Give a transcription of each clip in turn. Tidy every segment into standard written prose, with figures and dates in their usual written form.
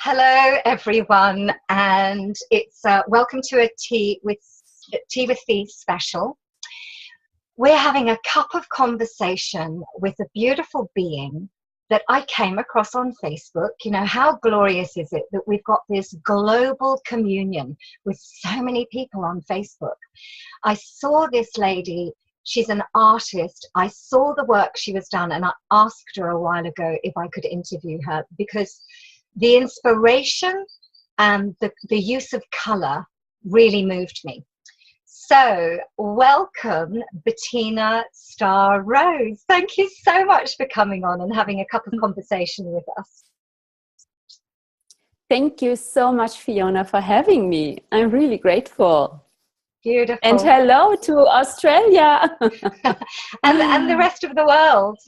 Hello, everyone, and it's welcome to a Tea with Thee special. We're having a cup of conversation with a beautiful being that I came across on Facebook. You know, how glorious is it that we've got this global communion with so many people on Facebook? I saw this lady. She's an artist. I saw the work she was done, and I asked her a while ago if I could interview her because the inspiration and the use of color really moved me. So welcome, Bettina StarRose. Thank you so much for coming on and having a cup of conversation with us. Thank you so much, Fiona, for having me. I'm really grateful. Beautiful. And hello to Australia. and the rest of the world.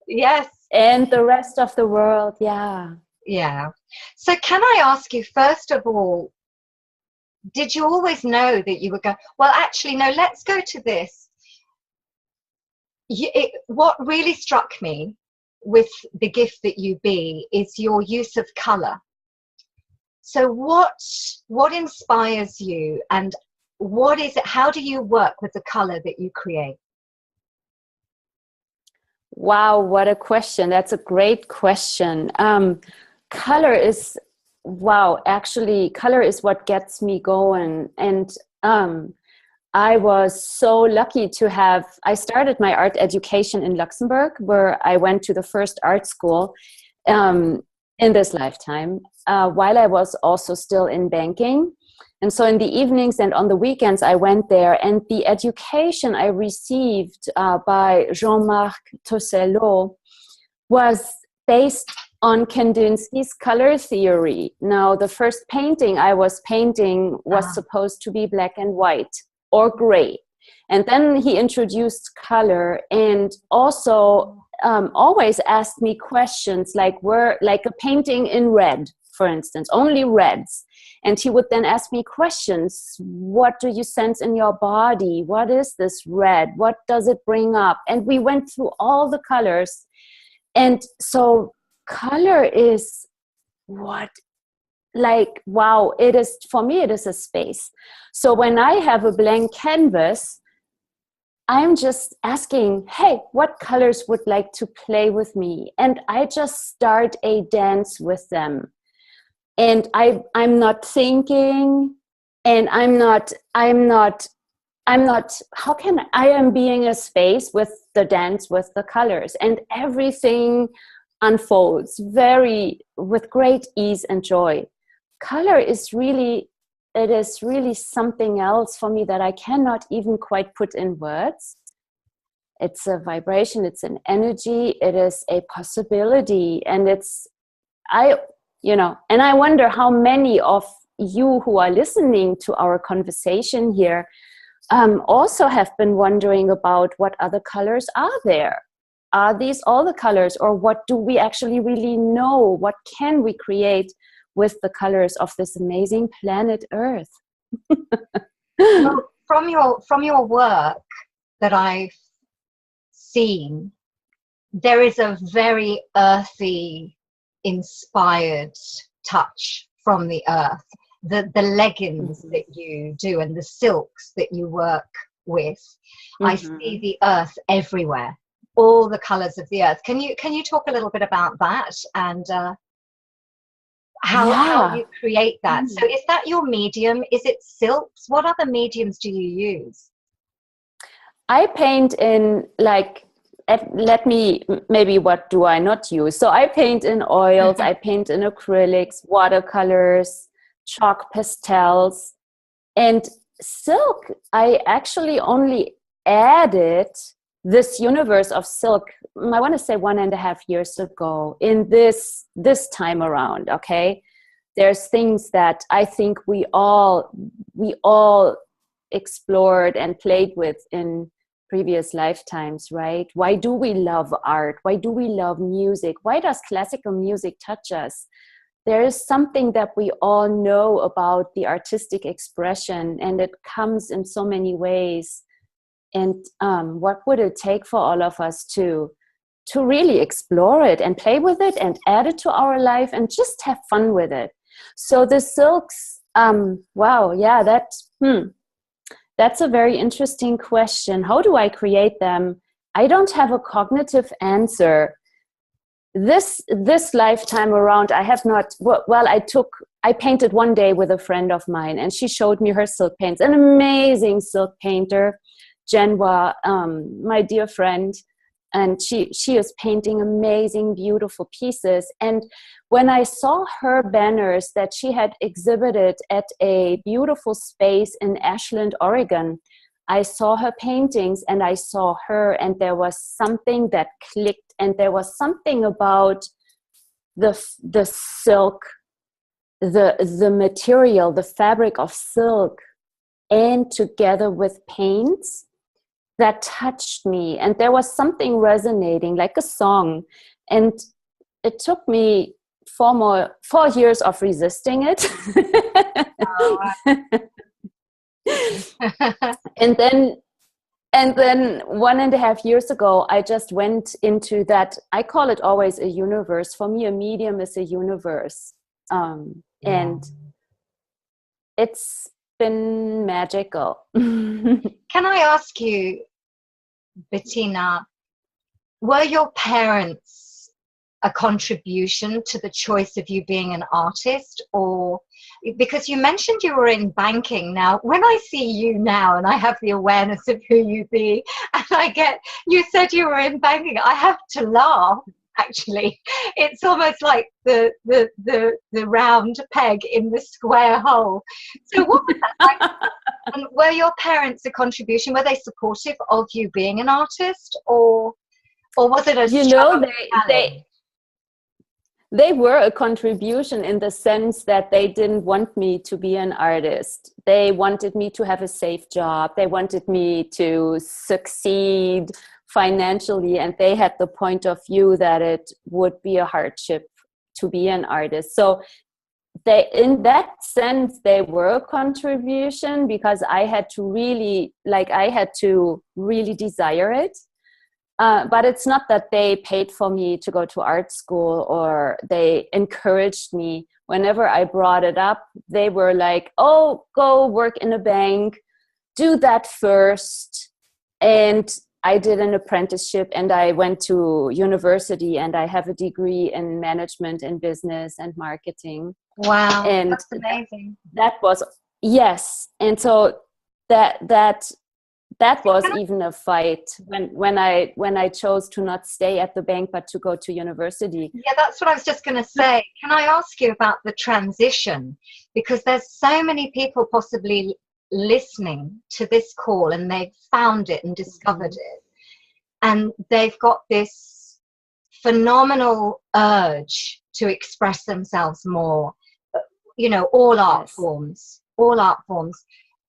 Yes. And the rest of the world, yeah. Yeah. So can I ask you, first of all, did you always know that you were going? Well, actually, no, let's go to this. What really struck me with the gift that you be is your use of color. So what inspires you, and what is it? How do you work with the color that you create? Wow, what a question. That's a great question. Color is, actually color is what gets me going. And I was so lucky to I started my art education in Luxembourg, where I went to the first art school in this lifetime, while I was also still in banking. And so in the evenings and on the weekends, I went there, and the education I received by Jean-Marc Tosselot was based on Kandinsky's color theory. Now, the first painting I was painting was supposed to be black and white or gray. And then he introduced color, and also always asked me questions like a painting in red, for instance, only reds. And he would then ask me questions. What do you sense in your body? What is this red? What does it bring up? And we went through all the colors. And so color is it is, for me, it is a space. So when I have a blank canvas, I'm just asking, hey, what colors would like to play with me? And I just start a dance with them. And I'm not thinking, and I am being a space with the dance, with the colors, and everything unfolds with great ease and joy. Color is really something else for me that I cannot even quite put in words. It's a vibration, it's an energy, it is a possibility, and and I wonder how many of you who are listening to our conversation here also have been wondering about what other colors are there. Are these all the colors, or what do we actually really know? What can we create with the colors of this amazing planet Earth? Well, from your work that I've seen, there is a very earthy, inspired touch from the earth. The leggings that you do and the silks that you work with, I see the earth everywhere, all the colors of the earth. Can you talk a little bit about that and how you create that? So is that your medium? Is it silks? What other mediums do you use? I paint in what do I not use? So I paint in oils, I paint in acrylics, watercolors, chalk pastels, and silk. I actually only added this universe of silk, I want to say 1.5 years ago, in this time around. Okay, there's things that I think we all explored and played with in previous lifetimes, right? Why do we love art? Why do we love music? Why does classical music touch us? There is something that we all know about the artistic expression, and it comes in so many ways. And what would it take for all of us to really explore it and play with it and add it to our life and just have fun with it? So the silks, wow, yeah, that's a very interesting question. How do I create them? I don't have a cognitive answer. This lifetime around, I have not, well, I painted one day with a friend of mine, and she showed me her silk paints. An amazing silk painter, Genwa, my dear friend, and she is painting amazing, beautiful pieces. And when I saw her banners that she had exhibited at a beautiful space in Ashland, Oregon, I saw her paintings and I saw her, and there was something that clicked, and there was something about the silk, the material, the fabric of silk, and together with paints, that touched me. And there was something resonating like a song. And it took me 4 years of resisting it. and then 1.5 years ago, I just went into that. I call it always a universe. For me, a medium is a universe. And it's been magical. Can I ask you, Bettina, were your parents a contribution to the choice of you being an artist? Or because you mentioned you were in banking. Now when I see you now and I have the awareness of who you be, and you said you were in banking, I have to laugh. Actually, it's almost like the round peg in the square hole. So what was that like? And were your parents a contribution? Were they supportive of you being an artist, or was it a they were a contribution in the sense that they didn't want me to be an artist. They wanted me to have a safe job. They wanted me to succeed financially, and they had the point of view that it would be a hardship to be an artist. So in that sense, they were a contribution, because I had to really desire it. But it's not that they paid for me to go to art school, or they encouraged me. Whenever I brought it up, they were like, oh, go work in a bank, do that first. And I did an apprenticeship, and I went to university, and I have a degree in management and business and marketing. Wow, and that's amazing. That was, yes. And so that was even a fight when I chose to not stay at the bank but to go to university. Yeah, that's what I was just going to say. Can I ask you about the transition? Because there's so many people possibly listening to this call, and they've found it and discovered it, and they've got this phenomenal urge to express themselves more. All art forms.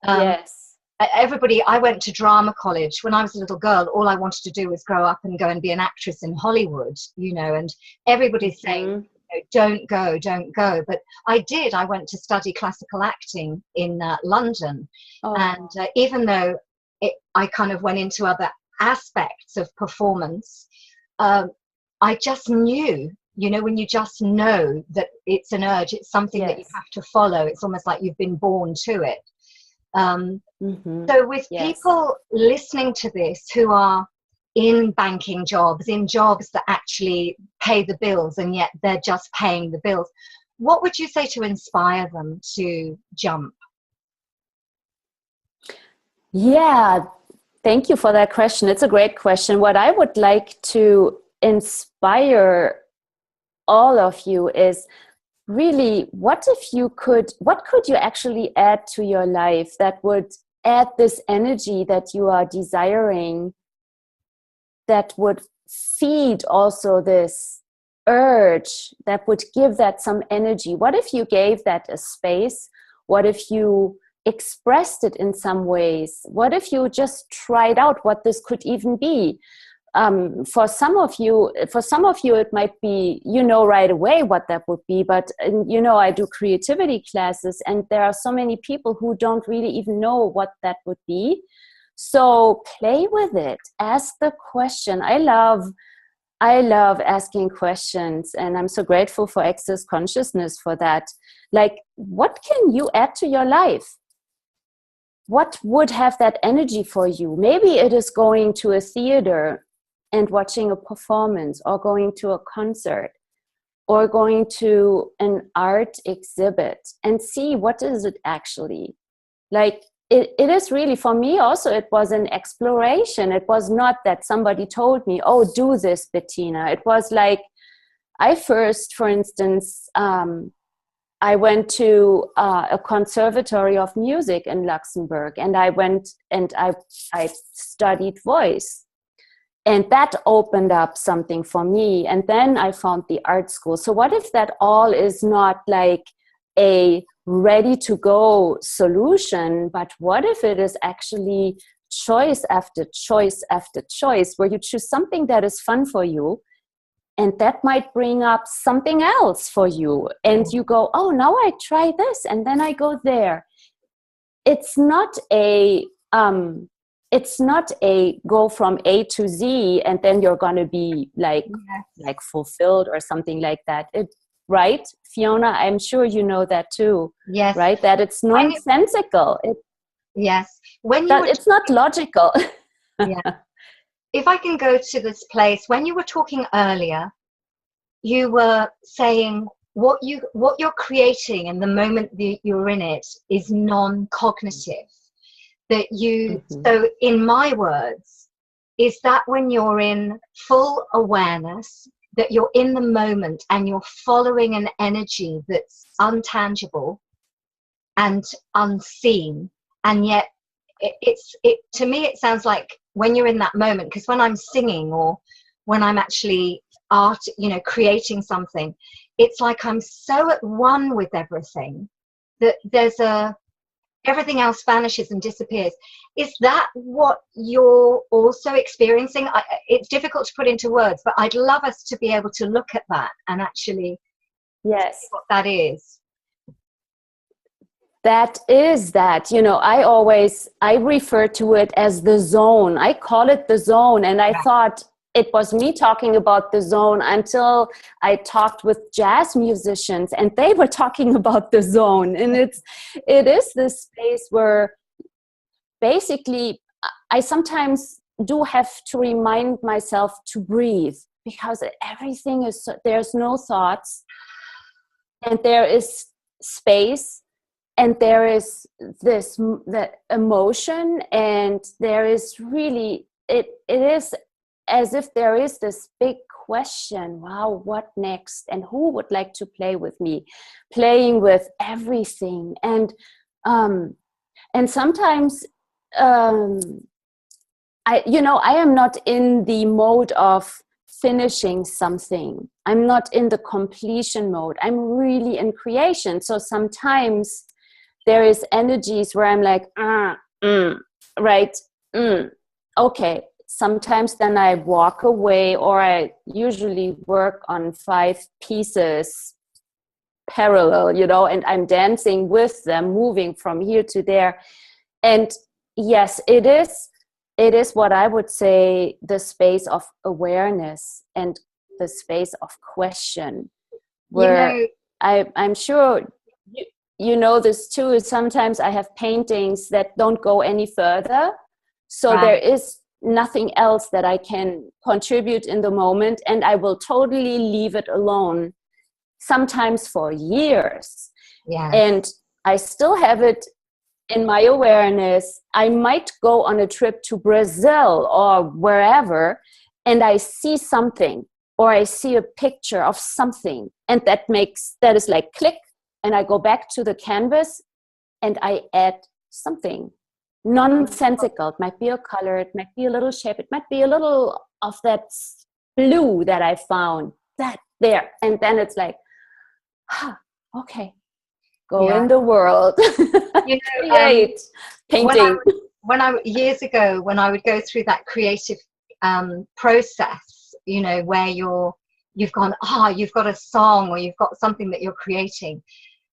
Yes. Everybody, I went to drama college when I was a little girl. All I wanted to do was grow up and go and be an actress in Hollywood, and everybody's saying, don't go. But I did. I went to study classical acting in London. And even though I kind of went into other aspects of performance, I just knew, when you just know that it's an urge, it's something that you have to follow. It's almost like you've been born to it. So with people listening to this who are in banking jobs, in jobs that actually pay the bills, and yet they're just paying the bills, what would you say to inspire them to jump? Yeah, thank you for that question. It's a great question. What I would like to inspire all of you is really, what could you actually add to your life that would add this energy that you are desiring, that would feed also this urge, that would give that some energy? What if you gave that a space? What if you expressed it in some ways? What if you just tried out what this could even be? For some of you, it might be, right away what that would be. But, I do creativity classes, and there are so many people who don't really even know what that would be. So play with it. Ask the question. I love I love asking questions, and I'm so grateful for Access Consciousness for that. Like, what can you add to your life? What would have that energy for you? Maybe it is going to a theater and watching a performance, or going to a concert, or going to an art exhibit, and see what is it actually. Like, it is really, for me also, it was an exploration. It was not that somebody told me, oh, do this, Bettina. It was like, I first, for instance, I went to a conservatory of music in Luxembourg, and I went and I studied voice. And that opened up something for me. And then I found the art school. So what if that all is not like a ready to go solution, but what if it is actually choice after choice after choice, where you choose something that is fun for you, and that might bring up something else for you, and you go, oh, now I try this, and then I go there. It's not a go from A to Z and then you're going to be like fulfilled or something like that. Right, Fiona? I'm sure you know that too. Yes. Right? That it's nonsensical. Yes. It's not logical. Yeah. If I can go to this place, when you were talking earlier, you were saying what you're creating in the moment that you're in it is non-cognitive. That you, so in my words, is that when you're in full awareness, that you're in the moment and you're following an energy that's untangible and unseen, and yet to me it sounds like when you're in that moment, because when I'm singing or when I'm actually creating something, it's like I'm so at one with everything that everything else vanishes and disappears. Is that what you're also experiencing? It's difficult to put into words, but I'd love us to be able to look at that and actually see what that is. That is that, I refer to it as the zone. I call it the zone. And I thought it was me talking about the zone until I talked with jazz musicians and they were talking about the zone. And it is this space where basically I sometimes do have to remind myself to breathe, because everything is, there's no thoughts, and there is space, and there is the emotion, and there is really, it is as if there is this big question, wow, what next? And who would like to play with me? Playing with everything. And sometimes I am not in the mode of finishing something. I'm not in the completion mode. I'm really in creation. So sometimes there is energies where I'm like, okay. Sometimes then I walk away, or I usually work on 5 pieces parallel, and I'm dancing with them, moving from here to there. And yes, it is what I would say, the space of awareness and the space of question, where I'm sure you know this too. Sometimes I have paintings that don't go any further. So there is nothing else that I can contribute in the moment, and I will totally leave it alone, sometimes for years. And I still have it in my awareness. I might go on a trip to Brazil or wherever, and I see something, or I see a picture of something, and that is like click, and I go back to the canvas and I add something nonsensical. It might be a color, it might be a little shape, it might be a little of that blue that I found, that there, and then it's like, okay, go in the world. Create painting. Years ago, when I would go through that creative process, where you've gone, you've got a song, or you've got something that you're creating.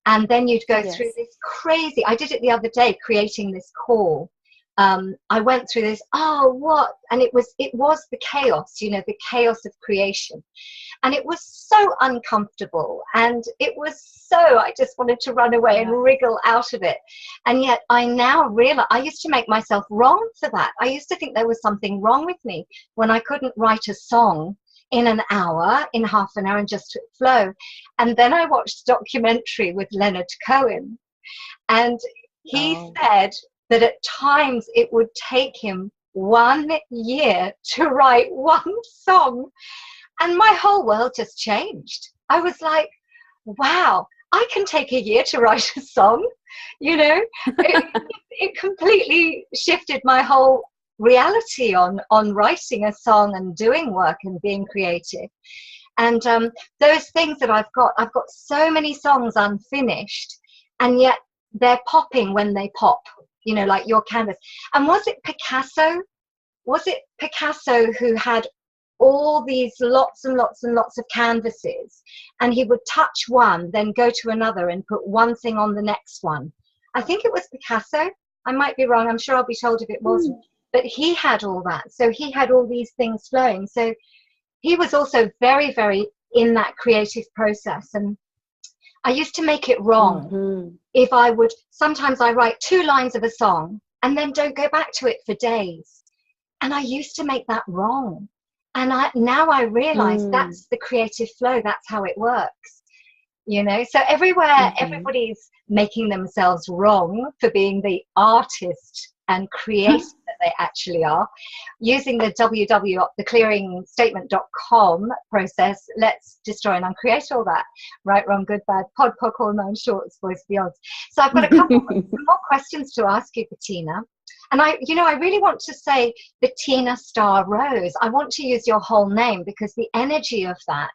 And then you'd go through this crazy, I did it the other day, creating this call. I went through this, oh, what? And it was the chaos, you know, the chaos of creation. And it was so uncomfortable. And it was so, I just wanted to run away and wriggle out of it. And yet I now realize, I used to make myself wrong for that. I used to think there was something wrong with me when I couldn't write a song in an hour, in half an hour, and just flow. And then I watched a documentary with Leonard Cohen. And he said that at times it would take him 1 year to write one song. And my whole world just changed. I was like, wow, I can take a year to write a song. You know, it completely shifted my whole reality on writing a song and doing work and being creative. And those things that I've got so many songs unfinished, and yet they're popping when they pop, you know, like your canvas. And was it Picasso who had all these lots and lots and lots of canvases, and he would touch one, then go to another and put one thing on the next one? I think it was Picasso. I might be wrong. I'm sure I'll be told if it wasn't. But he had all that. So he had all these things flowing. So he was also very, very in that creative process. And I used to make it wrong. If I would, sometimes I write 2 lines of a song and then don't go back to it for days. And I used to make that wrong. And now I realize that's the creative flow. That's how it works. You know, so everywhere, everybody's making themselves wrong for being the artist and creator that they actually are. Using the theclearingstatement.com process, let's destroy and uncreate all that. Right, wrong, good, bad, pod, poc, all nine shorts, voice beyond. So I've got a couple more questions to ask you, Bettina. And I really want to say Bettina StarRose. I want to use your whole name because the energy of that,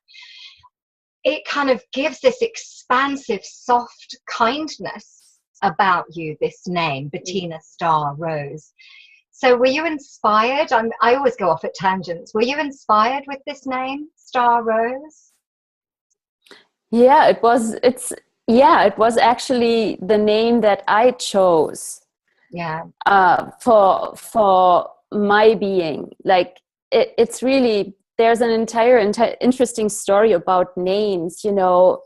it kind of gives this expansive, soft kindness about you, this name, Bettina StarRose. So were you inspired? I always go off at tangents. Were you inspired with this name, StarRose? Yeah, it was actually the name that I chose. Yeah. For my being. Like it's really, there's an entire interesting story about names. You know,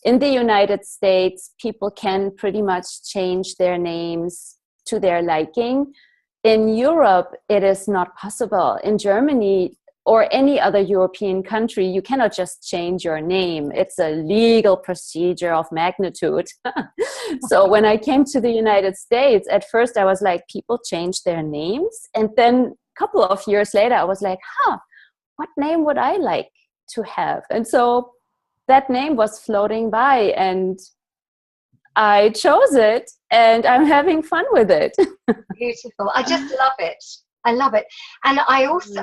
in the United States, people can pretty much change their names to their liking. In Europe, it is not possible. In Germany or any other European country, you cannot just change your name. It's a legal procedure of magnitude. So when I came to the United States, at first I was like, people change their names. And then a couple of years later, I was like, what name would I like to have? And so that name was floating by and I chose it and I'm having fun with it. Beautiful. I just love it. I love it. And I always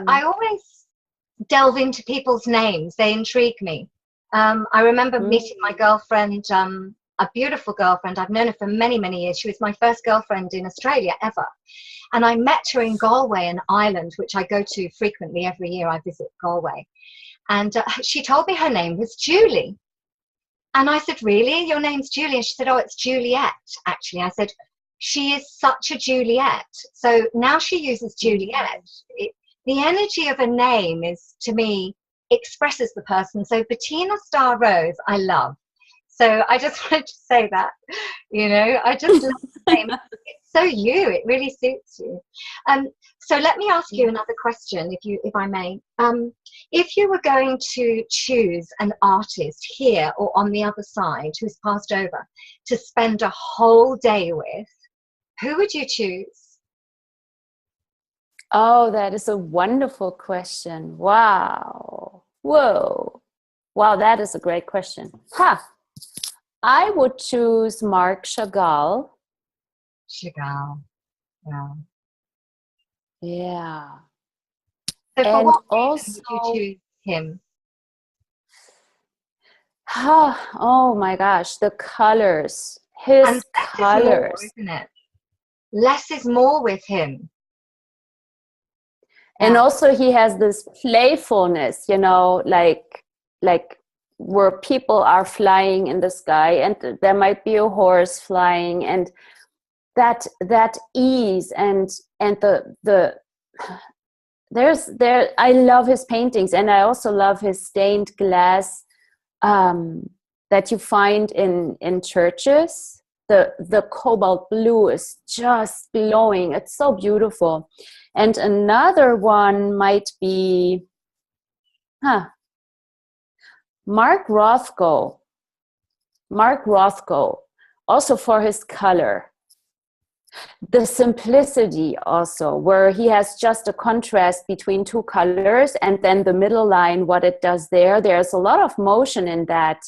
delve into people's names. They intrigue me. I remember meeting my girlfriend, a beautiful girlfriend. I've known her for many, many years. She was my first girlfriend in Australia ever. And I met her in Galway, an island, which I go to frequently. Every year I visit Galway. And she told me her name was Julie. And I said, really? Your name's Julie? And she said, oh, it's Juliet, actually. I said, she is such a Juliet. So now she uses Juliet. The energy of a name is, to me, expresses the person. So Bettina StarRose, I love. So I just wanted to say that, you know, I just love the name. It's so you, it really suits you. So let me ask you another question, if I may. If you were going to choose an artist here or on the other side who's passed over to spend a whole day with, who would you choose? Oh, that is a wonderful question. Wow. Whoa. Wow, that is a great question. I would choose Marc Chagall. Chagall. Wow. Yeah. So for And what also, reason would you choose him? Oh my gosh, the colors. His colors. Is more, isn't it? Less is more with him. And also he has this playfulness, you know, like where people are flying in the sky and there might be a horse flying and that ease and the I love his paintings, and I also love his stained glass that you find in churches. The cobalt blue is just glowing. It's so beautiful. And another one might be Mark Rothko. Mark Rothko, also for his color. The simplicity also, where he has just a contrast between two colors, and then the middle line, what it does there's a lot of motion in that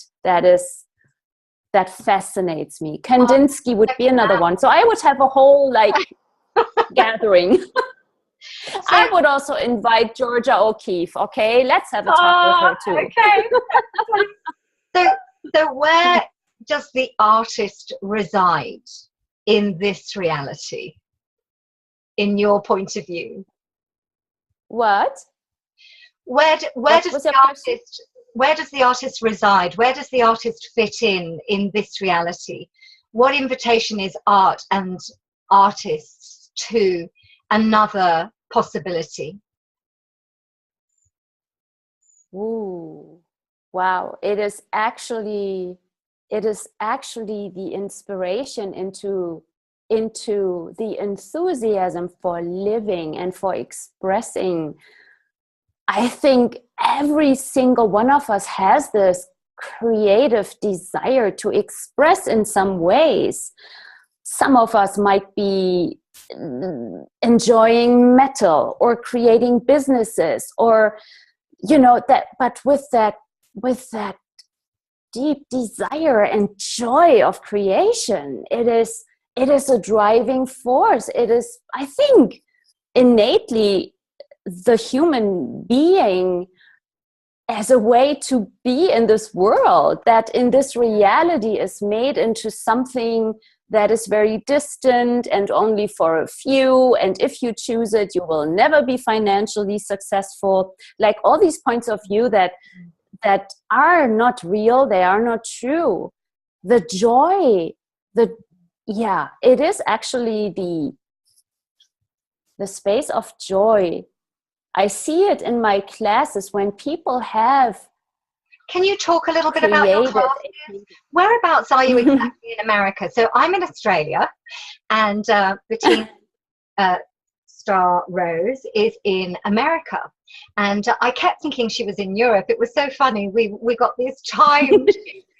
fascinates me. Kandinsky would be another one. So I would have a whole gathering. So, I would also invite Georgia O'Keeffe. Okay, let's have a talk with her too. Okay. So where does the artist reside in this reality, in your point of view? What? Where does the artist reside? Where does the artist fit in this reality? What invitation is art and artists to another possibility? Ooh, wow! It is actually the inspiration into the enthusiasm for living and for expressing. I think every single one of us has this creative desire to express in some ways. Some of us might be enjoying metal or creating businesses, or but with that deep desire and joy of creation, it is a driving force. It is, I think, innately the human being as a way to be in this world, that in this reality is made into something that is very distant and only for a few, and if you choose it, you will never be financially successful. Like all these points of view that are not real, they are not true. The joy, it is actually the space of joy. I see it in my classes when people have. Can you talk a little bit about your classes? Whereabouts are you exactly in America? So I'm in Australia, and Bettina StarRose is in America. And I kept thinking she was in Europe. It was so funny. We got this timed,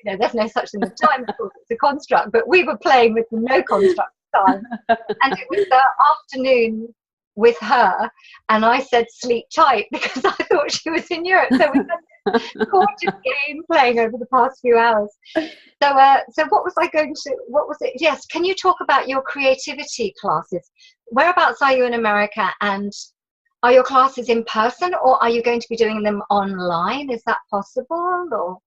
there's no such thing as time, it's a construct, but we were playing with no construct time. And it was the afternoon with her, and I said sleep tight because I thought she was in Europe. So we had this gorgeous game playing over the past few hours. So what was it? Yes, can you talk about your creativity classes? Whereabouts are you in America, and are your classes in person, or are you going to be doing them online? Is that possible? Or?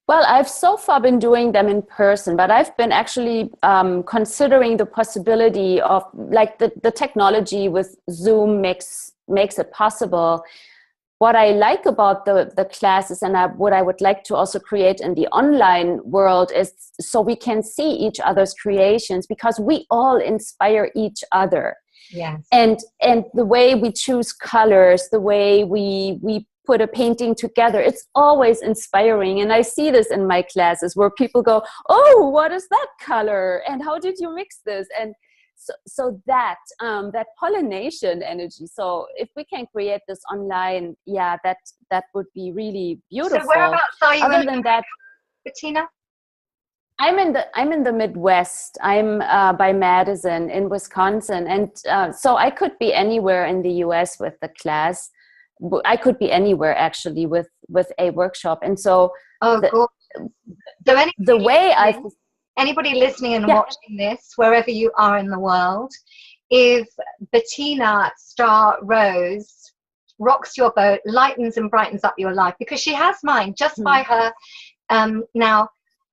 Well, I've so far been doing them in person, but I've been actually considering the possibility of, like, the technology with Zoom makes it possible. What I like about the classes, and what I would like to also create in the online world, is so we can see each other's creations, because we all inspire each other. Yes. And the way we choose colors, the way we put a painting together, it's always inspiring. And I see this in my classes where people go, oh, what is that color? And how did you mix this? And so that pollination energy. So if we can create this online, that would be really beautiful. So whereabouts are you? Other than that, Bettina? I'm in the Midwest. I'm by Madison in Wisconsin, and so I could be anywhere in the U.S. with the class. I could be anywhere actually with a workshop, and so anybody listening and watching this, wherever you are in the world, if Bettina StarRose rocks your boat, lightens and brightens up your life, because she has mine just by her. Now,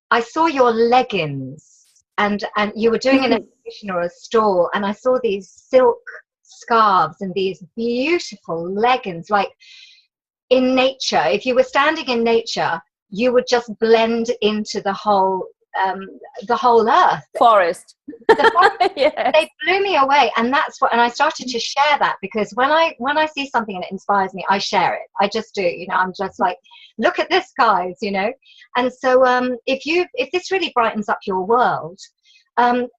I saw your leggings, and you were doing an exhibition or a stall, and I saw these silk scarves and these beautiful leggings, like in nature. If you were standing in nature, you would just blend into the whole the whole earth. Forest. Yes. They blew me away, and and I started to share that, because when I see something and it inspires me, I share it. I just do, I'm just like, look at this, guys, And so if this really brightens up your world,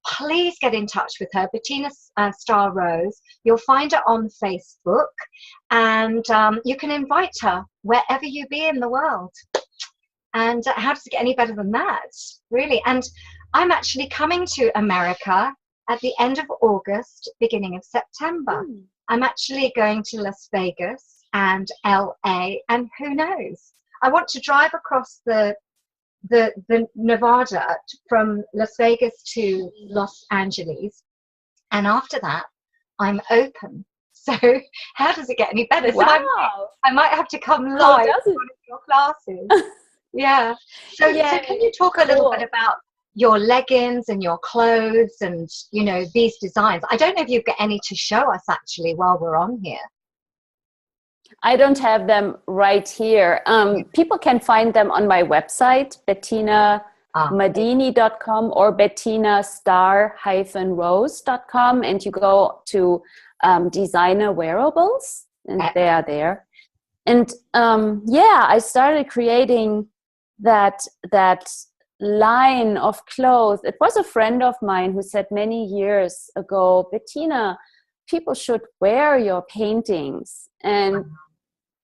please get in touch with her, Bettina StarRose. You'll find her on Facebook, and you can invite her wherever you be in the world. And how does it get any better than that, really? And I'm actually coming to America at the end of August, beginning of September. I'm actually going to Las Vegas and LA, and who knows? I want to drive across the Nevada from Las Vegas to Los Angeles, and after that, I'm open. So how does it get any better? Wow. So I might have to come live to one of your classes. Yeah. So can you talk a little bit about your leggings and your clothes and, these designs? I don't know if you've got any to show us actually while we're on here. I don't have them right here. People can find them on my website, bettinamadini.com or bettinastar-rose.com, and you go to designer wearables, and they are there. And I started creating that line of clothes. It was a friend of mine who said many years ago, Bettina, people should wear your paintings. And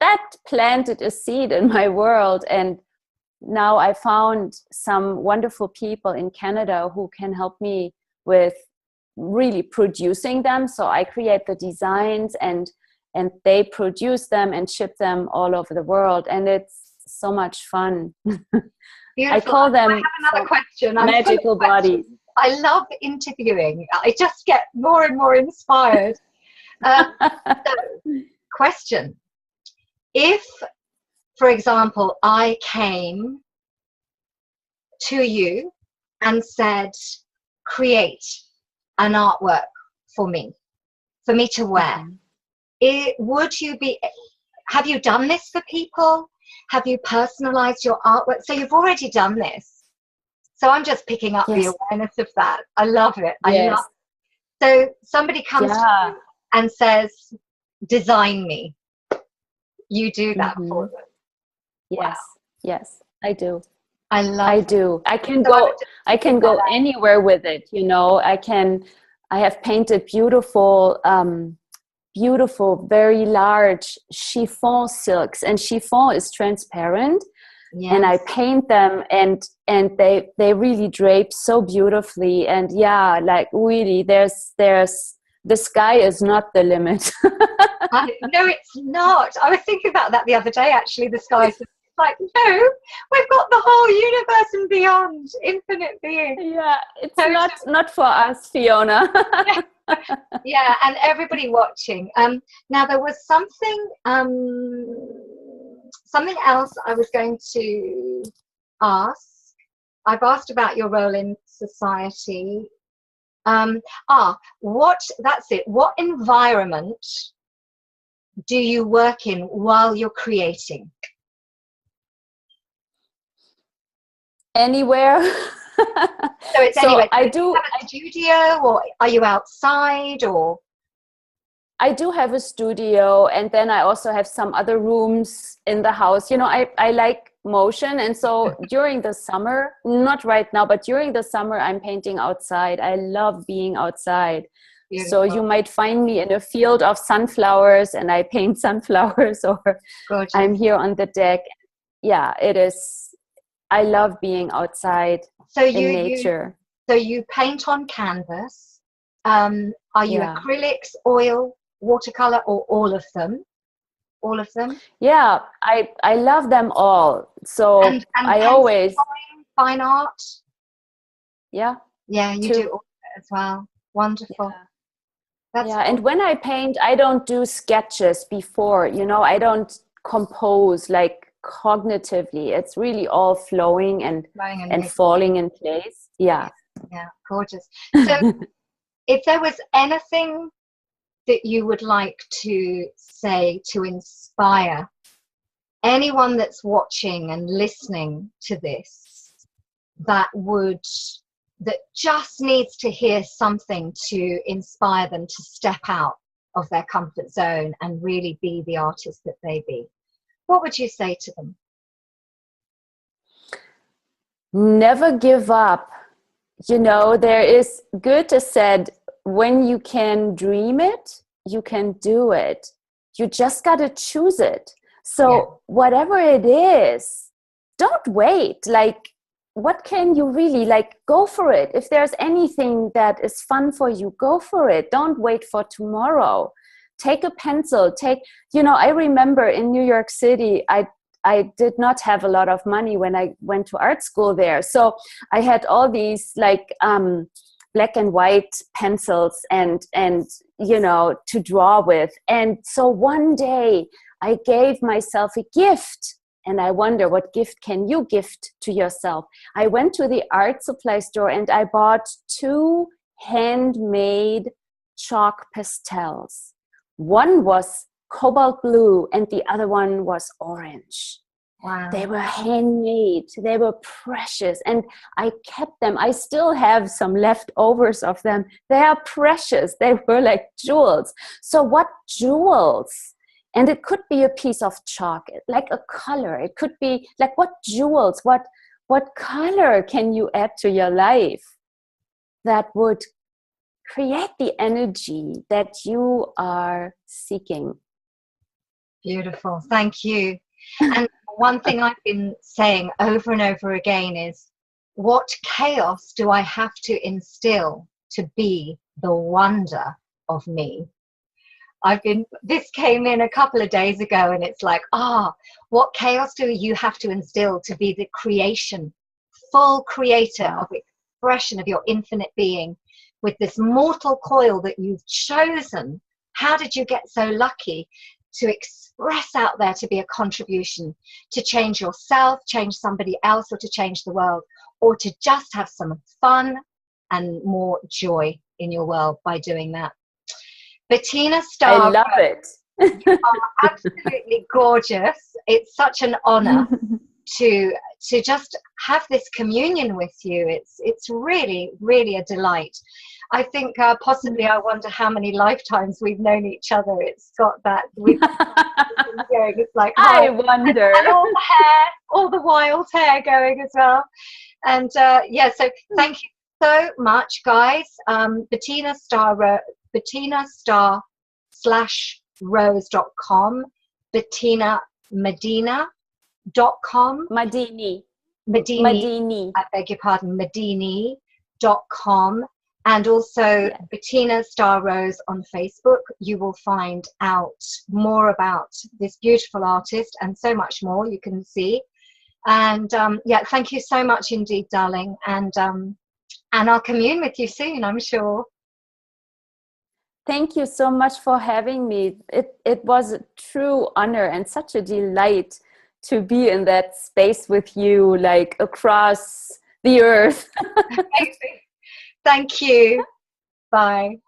that planted a seed in my world. And now I found some wonderful people in Canada who can help me with really producing them. So I create the designs, and they produce them and ship them all over the world. And it's so much fun. Beautiful. I call them I have another question. Magical bodies. I love interviewing. I just get more and more inspired. Question. If, for example, I came to you and said, create an artwork for me to wear, have you done this for people? Have you personalized your artwork? So you've already done this. So I'm just picking up the awareness of that. I love it. So somebody comes to you and says, design me. You do that for them. Yes. Wow. Yes, I do. I do. I can go anywhere with it. I have painted beautiful, very large chiffon silks, and chiffon is transparent. Yes. And I paint them, and they really drape so beautifully. And really, there's the sky is not the limit. No, it's not. I was thinking about that the other day. Actually, the sky is like, no, we've got the whole universe and beyond, infinite being. Yeah, it's not for us, Fiona. Yeah, and everybody watching. Now there was something else I was going to ask. I've asked about your role in society. What environment do you work in while you're creating? Anywhere. So it's anywhere. I do you have a studio, or are you outside, or? I do have a studio, and then I also have some other rooms in the house. I like motion, and so during the summer, not right now, but during the summer, I'm painting outside. I love being outside. Beautiful. So you might find me in a field of sunflowers, and I paint sunflowers, or gorgeous. I'm here on the deck. Yeah, it is. I love being outside in nature. So you paint on canvas. Are you acrylics, oil, watercolor, or all of them? All of them? Yeah, I love them all. So and I always fine art. Yeah. Yeah, you do all that as well. Wonderful. Yeah. And when I paint, I don't do sketches before. I don't compose like cognitively. It's really all flowing and falling in place. Yeah. Yeah, gorgeous. So if there was anything that you would like to say to inspire anyone that's watching and listening to this, that just needs to hear something to inspire them to step out of their comfort zone and really be the artist that they be, what would you say to them? Never give up. You know, there is, Goethe said, when you can dream it, you can do it. You just got to choose it. So whatever it is, don't wait. Like, what can you really, like, go for it. If there's anything that is fun for you, go for it. Don't wait for tomorrow. Take a pencil, I remember in New York City, I did not have a lot of money when I went to art school there. So I had all these like black and white pencils and to draw with. And so one day I gave myself a gift. And I wonder, what gift can you gift to yourself? I went to the art supply store and I bought 2 handmade chalk pastels. One was cobalt blue and the other one was orange. Wow. They were handmade. They were precious. And I kept them. I still have some leftovers of them. They are precious. They were like jewels. So what jewels? And it could be a piece of chalk, like a color. It could be like, what jewels, what color can you add to your life that would create the energy that you are seeking? Beautiful. Thank you. And one thing I've been saying over and over again is, what chaos do I have to instill to be the wonder of me? This came in a couple of days ago, and it's like, what chaos do you have to instill to be the full creator of expression of your infinite being with this mortal coil that you've chosen? How did you get so lucky to express out there, to be a contribution, to change yourself, change somebody else, or to change the world, or to just have some fun and more joy in your world by doing that? Bettina Star, I love it. You are absolutely gorgeous. It's such an honor to just have this communion with you. It's really, really a delight. I think possibly, I wonder how many lifetimes we've known each other. It's got that. It's like, I wonder. And all the hair, all the wild hair going as well. And so thank you so much, guys. Bettina Star/Rose.com, Bettina Madina.com. Madini. I beg your pardon, Madini.com. And also Bettina StarRose on Facebook. You will find out more about this beautiful artist and so much more you can see. And thank you so much indeed, darling. And I'll commune with you soon, I'm sure. Thank you so much for having me. It was a true honor and such a delight to be in that space with you, like across the earth. Thank you. Bye.